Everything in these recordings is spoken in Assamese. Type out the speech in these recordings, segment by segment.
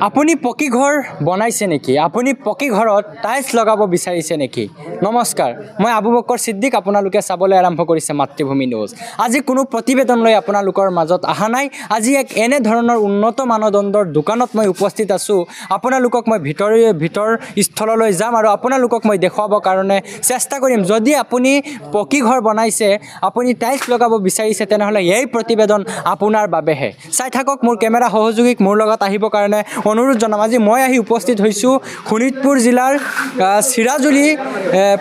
আপুনি পকী ঘৰ বনাইছে নেকি? আপুনি পকী ঘৰত টাইলছ লগাব বিচাৰিছে নেকি? নমস্কাৰ, মই আবু বকৰ সিদ্দিক। আপোনালোকে চাবলৈ আৰম্ভ কৰিছে মাতৃভূমি নিউজ। আজি কোনো প্ৰতিবেদন লৈ আপোনালোকৰ মাজত অহা নাই। আজি এক এনে ধৰণৰ উন্নত মানদণ্ডৰ দোকানত মই উপস্থিত আছোঁ। আপোনালোকক মই ভিতৰ স্থললৈ যাম আৰু আপোনালোকক মই দেখুৱাবৰ কাৰণে চেষ্টা কৰিম। যদি আপুনি পকী ঘৰ বনাইছে, আপুনি টাইলছ লগাব বিচাৰিছে, তেনেহ'লে এই প্ৰতিবেদন আপোনাৰ বাবেহে। চাই থাকক। মোৰ কেমেৰা সহযোগীক মোৰ লগত আহিবৰ কাৰণে অনুৰোধ জনাম। আজি মই আহি উপস্থিত হৈছোঁ শোণিতপুৰ জিলাৰ চিৰাজুলি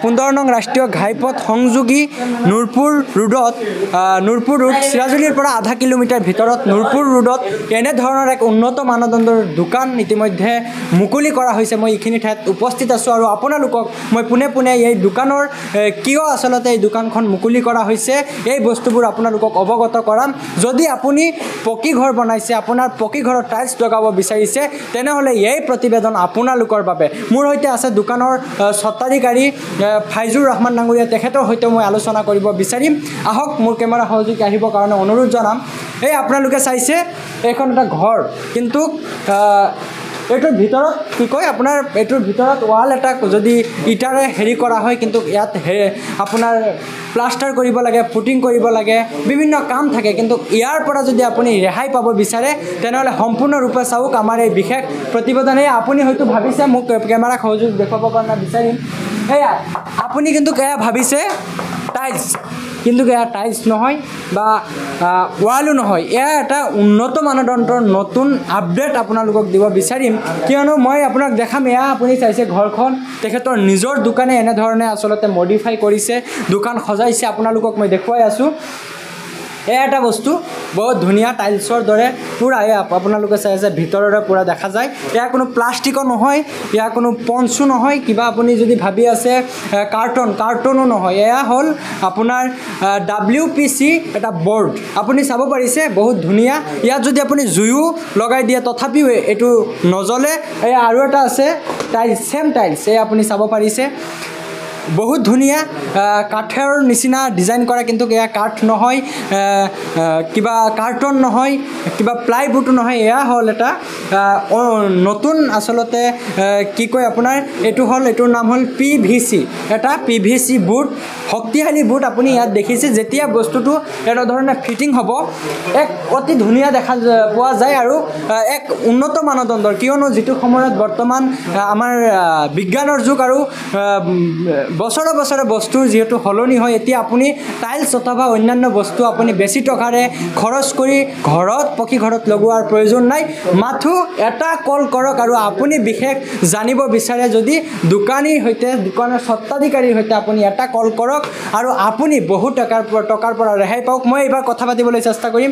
15 নং ৰাষ্ট্ৰীয় ঘাইপথ সংযোগী নুৰপুৰ ৰোডত। নুৰপুৰ ৰোড চিৰাজুলিৰ পৰা আধা কিলোমিটাৰ ভিতৰত নুৰপুৰ ৰোডত এনেধৰণৰ এক উন্নত মানদণ্ডৰ দোকান ইতিমধ্যে মুকলি কৰা হৈছে। মই এইখিনি ঠাইত উপস্থিত আছোঁ আৰু আপোনালোকক মই পোনে পোনে এই দোকানৰ কিয় আচলতে এই দোকানখন মুকলি কৰা হৈছে এই বস্তুবোৰ আপোনালোকক অৱগত কৰাম। যদি আপুনি পকী ঘৰ বনাইছে, আপোনাৰ পকী ঘৰত টাইলছ লগাব বিচাৰিছে, তেনেহ'লে এই প্ৰতিবেদন আপোনালোকৰ বাবে। মোৰ সৈতে আছে দোকানৰ স্বত্বাধিকাৰী ফাইজুৰ ৰহমান ডাঙৰীয়া। তেখেতৰ সৈতে মই আলোচনা কৰিব বিচাৰিম। আহক, মোৰ কেমেৰা সহযোগী আহিবৰ কাৰণে অনুৰোধ জনাম। এই আপোনালোকে চাইছে এইখন এটা ঘৰ, কিন্তু এইটোৰ ভিতৰত কি কয়, আপোনাৰ এইটোৰ ভিতৰত ৱাল এটা যদি ইটাৰে হেৰি কৰা হয়, কিন্তু ইয়াত আপোনাৰ প্লাষ্টাৰ কৰিব লাগে, ফুটিং কৰিব লাগে, বিভিন্ন কাম থাকে। কিন্তু ইয়াৰ পৰা যদি আপুনি ৰেহাই পাব বিচাৰে, তেনেহ'লে সম্পূৰ্ণৰূপে চাওক আমাৰ এই বিশেষ প্ৰতিবেদনে। আপুনি হয়তো ভাবিছে, মোক কেমেৰা সহযোগ দেখুৱাবৰ কাৰণে বিচাৰিম। এয়া আপুনি কিন্তু এয়া ভাবিছে টাইলছ, কিন্তু এয়া টাইলছ নহয় বা ৱালো নহয়। এয়া এটা উন্নত মানদণ্ডৰ নতুন আপডেট আপোনালোকক দিব বিচাৰিম, কিয়নো মই আপোনাক দেখাম। এয়া আপুনি চাইছে ঘৰখন তেখেতৰ নিজৰ দোকানে এনেধৰণে আচলতে মডিফাই কৰিছে, দোকান সজাইছে। আপোনালোকক মই দেখুৱাই আছোঁ। এয়া এটা বস্তু বহুত ধুনীয়া টাইলছৰ দৰে পূৰা। এয়া আপোনালোকে চাই আছে ভিতৰৰে পূৰা দেখা যায়। এয়া কোনো প্লাষ্টিকো নহয়, এয়া কোনো পঞ্চো নহয়, কিবা আপুনি যদি ভাবি আছে কাৰ্টনো নহয়। এয়া হ'ল আপোনাৰ WPC এটা বৰ্ড। আপুনি চাব পাৰিছে, বহুত ধুনীয়া। ইয়াত যদি আপুনি জুয়ো লগাই দিয়ে তথাপিও এইটো নজ্বলে। এয়া আৰু এটা আছে টাইলছ, ছেম টাইলছ। এয়া আপুনি চাব পাৰিছে, বহুত ধুনীয়া কাঠৰ নিচিনা ডিজাইন কৰা, কিন্তু এয়া কাঠ নহয়, কিবা কাৰ্টন নহয়, কিবা প্লাইবোৰ্ডো নহয়। এয়া হ'ল এটা নতুন আচলতে কি কয় আপোনাৰ, এইটোৰ নাম হ'ল PVC। এটা PVC বোৰ্ড, শক্তিশালী বোৰ্ড। আপুনি ইয়াত দেখিছে, যেতিয়া বস্তুটো এনেধৰণে ফিটিং হ'ব, এক অতি ধুনীয়া দেখা পোৱা যায় আৰু এক উন্নত মানদণ্ডৰ। কিয়নো যিটো সময়ত বৰ্তমান আমাৰ বিজ্ঞানৰ যুগ আৰু বছৰে বছৰে বস্তুৰ যিহেতু সলনি হয়, এতিয়া আপুনি টাইলছ অথবা অন্যান্য বস্তু আপুনি বেছি টকাৰে খৰচ কৰি ঘৰত পকী ঘৰত লগোৱাৰ প্ৰয়োজন নাই। মাথো এটা কল কৰক আৰু আপুনি বিশেষ জানিব বিচাৰে যদি দোকানীৰ সৈতে, দোকানৰ স্বত্বাধিকাৰীৰ সৈতে আপুনি এটা কল কৰক আৰু আপুনি বহু টকাৰ পৰা ৰেহাই পাওক। মই এইবাৰ কথা পাতিবলৈ চেষ্টা কৰিম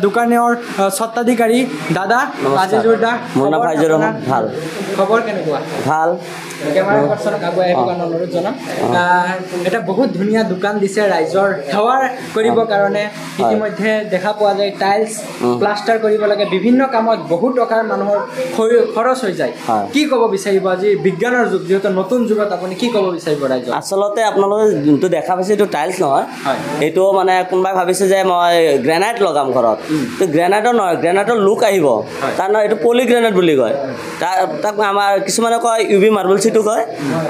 দোকানৰ স্বত্বাধিকাৰী দাদা আজিজুৰ দা। ভাল খবৰ কেনেকুৱা? ভাল। কেমেৰা পাৰ্চনক আগুৱাই আহিব কাৰণে অনুৰোধ জনাম। এটা বহুত ধুনীয়া দোকান দিছে ৰাইজৰ সেৱা কৰিবৰ কাৰণে। ইতিমধ্যে দেখা পোৱা যায় টাইলছ প্লাষ্টাৰ কৰিব লাগে, বিভিন্ন কামত বহু টকাৰ মানুহৰ খৰচ হৈ যায়। কি ক'ব বিচাৰিব আজি বিজ্ঞানৰ যুগ, যিহেতু নতুন যুগত আপুনি কি ক'ব বিচাৰিব ৰাইজক? আচলতে আপোনালোকে যোনটো দেখা পাইছে এইটো টাইলছ নহয়, এইটো মানে কোনোবাই ভাবিছে যে মই গ্ৰেনাইট লগাম ঘৰত, তো গ্ৰেনাইটৰ নহয়, গ্ৰেনাইটৰ লুক আহিব। তাৰ নহয়, এইটো পলি গ্ৰেনাইট বুলি কয়। তাক আমাৰ কিছুমানে কয় UV মাৰ্বল চিটো কয়,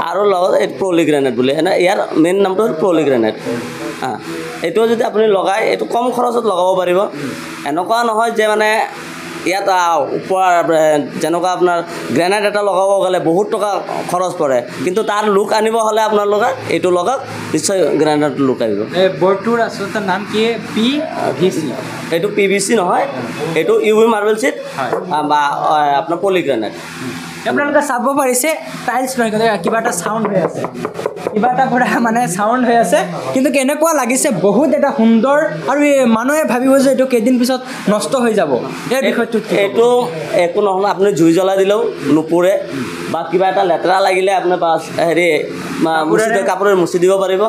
আৰু লগত এই পলি গ্ৰেনাইট বুলি। ইয়াৰ মেইন নামটো হ'ল পলি গ্ৰেনাইট। এইটো যদি আপুনি লগাই, এইটো কম খৰচত লগাব পাৰিব। এনেকুৱা নহয় যে মানে ইয়াত ওপৰ যেনেকুৱা আপোনাৰ গ্ৰেনাইট এটা লগাব গ'লে বহুত টকা খৰচ পৰে, কিন্তু তাৰ লুক আনিব হ'লে আপোনালোকে এইটো লগাওক, নিশ্চয় গ্ৰেনাইটৰ লুক আহিব। এই বৰ্ডটোৰ আচলতে নাম কি? PVC। এইটো PVC নহয়, এইটো UV মাৰ্বল চিট বা আপোনাৰ পলি গ্ৰেনাইট। আপোনালোকে চাব পাৰিছে টাইলছ নহয়, কিন্তু কিবা এটা চাউণ্ড হৈ আছে, কিবা এটা পৰা মানে চাউণ্ড হৈ আছে, কিন্তু কেনেকুৱা লাগিছে, বহুত এটা সুন্দৰ। আৰু মানুহে ভাবিব যে এইটো কেইদিন পিছত নষ্ট হৈ যাব। এই বিষয়টো এইটো একো নহ'লে আপুনি জুই জ্বলাই দিলেও নুপুৰে, বা কিবা এটা লেতেৰা লাগিলে আপুনি হেৰি কাপোৰেৰে মুচি দিব পাৰিব।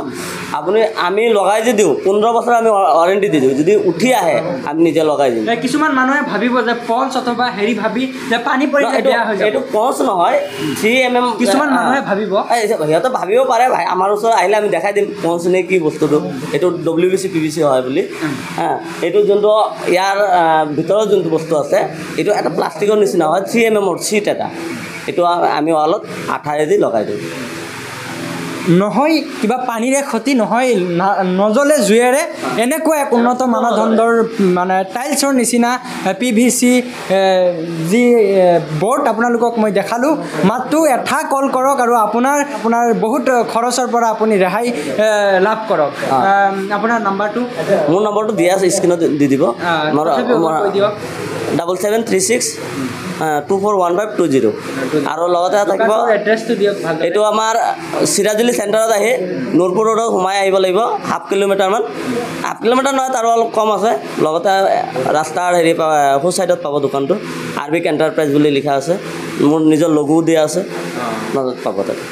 আপুনি আমি লগাই যে দিওঁ 15 বছৰ আমি ৱাৰেণ্টি দি দিওঁ যদি উঠি আহে আমি নিজে লগাই দিম কিছুমান মানুহে ভাবিব যে পঞ্চ অথবা হেৰি ভাবি যে পানী পৰিলে বেয়া হৈ যাব এইটো পঞ্চ নহয় 3mm কিছুমান মানুহে ভাবিব সিহঁতে ভাবিব পাৰে ভাই আমাৰ ওচৰত আহিলে আমি দেখাই দিম পঞ্চ নে কি বস্তুটো এইটো WBC PVC হয় বুলি এইটো যোনটো ইয়াৰ ভিতৰত যোনটো বস্তু আছে এইটো এটা প্লাষ্টিকৰ নিচিনা হয় 3mm চিট এটা এইটো আমি ৱালত আঠাৰেদি লগাই দিওঁ নহয় কিবা পানীৰে ক্ষতি নহয় নজ্বলে জুইৰে এনেকুৱা এক উন্নত মানদণ্ডৰ মানে টাইলছৰ নিচিনা PVC যি বৰ্ড আপোনালোকক মই দেখালোঁ মাত্ৰ এটা কল কৰক আৰু আপোনাৰ বহুত খৰচৰ পৰা আপুনি ৰেহাই লাভ কৰক আপোনাৰ নাম্বাৰটো মোৰ নম্বৰটো দিয়া আছে স্ক্ৰীণত দি দিব মোৰ 7736 241520 আৰু লগতে থাকিব এড্ৰেছটো দিয়ক ভাল এইটো আমাৰ চিৰাজুলি চেণ্টাৰত আহি নুৰপুৰ ৰোডত সোমাই আহিব লাগিব হাফ কিলোমিটাৰমান নহয় তাৰো অলপ কম আছে লগতে ৰাস্তাৰ হেৰি সোঁ ছাইডত পাব দোকানটো আৰবিক এণ্টাৰপ্ৰাইজ বুলি লিখা আছে মোৰ নিজৰ লগো দিয়া আছে মাজত পাব তাতে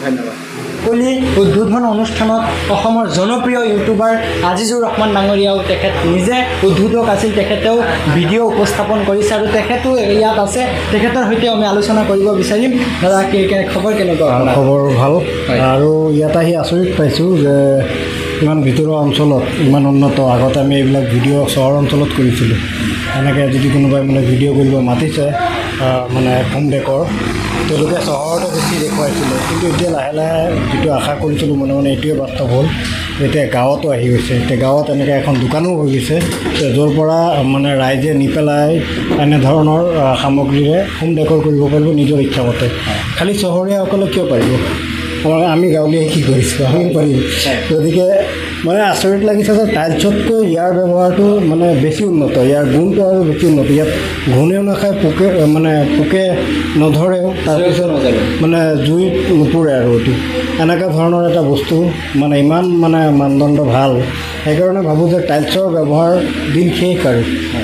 ধন্যবাদ কলি উদ্বোধন অনুষ্ঠানত অসমৰ জনপ্ৰিয় ইউটিউবাৰ আজিজুৰ ৰহমান ডাঙৰীয়াও তেখেত নিজে উদ্বোধক আছিল তেখেতেও ভিডিঅ' উপস্থাপন কৰিছে আৰু তেখেতো ইয়াত আছে তেখেতৰ সৈতে আমি আলোচনা কৰিব বিচাৰিম দাদা খবৰ কেনেকুৱা খবৰ ভাল আৰু ইয়াত আহি আচৰিত পাইছোঁ যে ইমান ভিতৰুৱা অঞ্চলত ইমান উন্নত আগতে আমি এইবিলাক ভিডিঅ' চহৰ অঞ্চলত কৰিছিলোঁ এনেকৈ যদি কোনোবাই মানে ভিডিঅ' কৰিব মাতিছে মানে হোম ডেকৰ তেওঁলোকে চহৰতে বেছি দেখুৱাইছিলে কিন্তু এতিয়া লাহে লাহে যিটো আশা কৰিছিলোঁ মনে মনে এইটোৱে বাস্তৱ হ'ল এতিয়া গাঁৱতো আহি গৈছে এতিয়া গাঁৱত এনেকৈ এখন দোকানো হৈ গৈছে য'ৰ পৰা মানে ৰাইজে নি পেলাই এনেধৰণৰ সামগ্ৰীৰে হোম ডেকৰ কৰিব পাৰিব নিজৰ ইচ্ছামতে খালি চহৰীয়াসকলে কিয় পাৰিব আমি গাঁৱলীয়াই কি কৰিছোঁ আমি পাৰিম গতিকে মানে আচৰিত লাগিছে যে টাইলছতকৈ ইয়াৰ ব্যৱহাৰটো মানে বেছি উন্নত ইয়াৰ গুণটো আৰু বেছি উন্নত ইয়াত ঘূণেও নাখায় পোকে নধৰেও তাৰপিছত মানে জুইত নুপুৰে আৰু এইটো এনেকুৱা ধৰণৰ এটা বস্তু মানে ইমান মানে মানদণ্ড ভাল সেইকাৰণে ভাবোঁ যে টাইলছৰ ব্যৱহাৰ দিন শেষ আৰু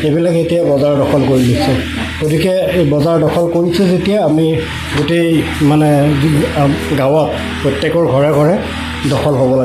এইবিলাক এতিয়া বজাৰ দখল কৰি দিছে গতিকে এই বজাৰ দখল কৰিছে যেতিয়া আমি গোটেই মানে গাঁৱত প্ৰত্যেকৰ ঘৰে ঘৰে দখল হ'ব লাগে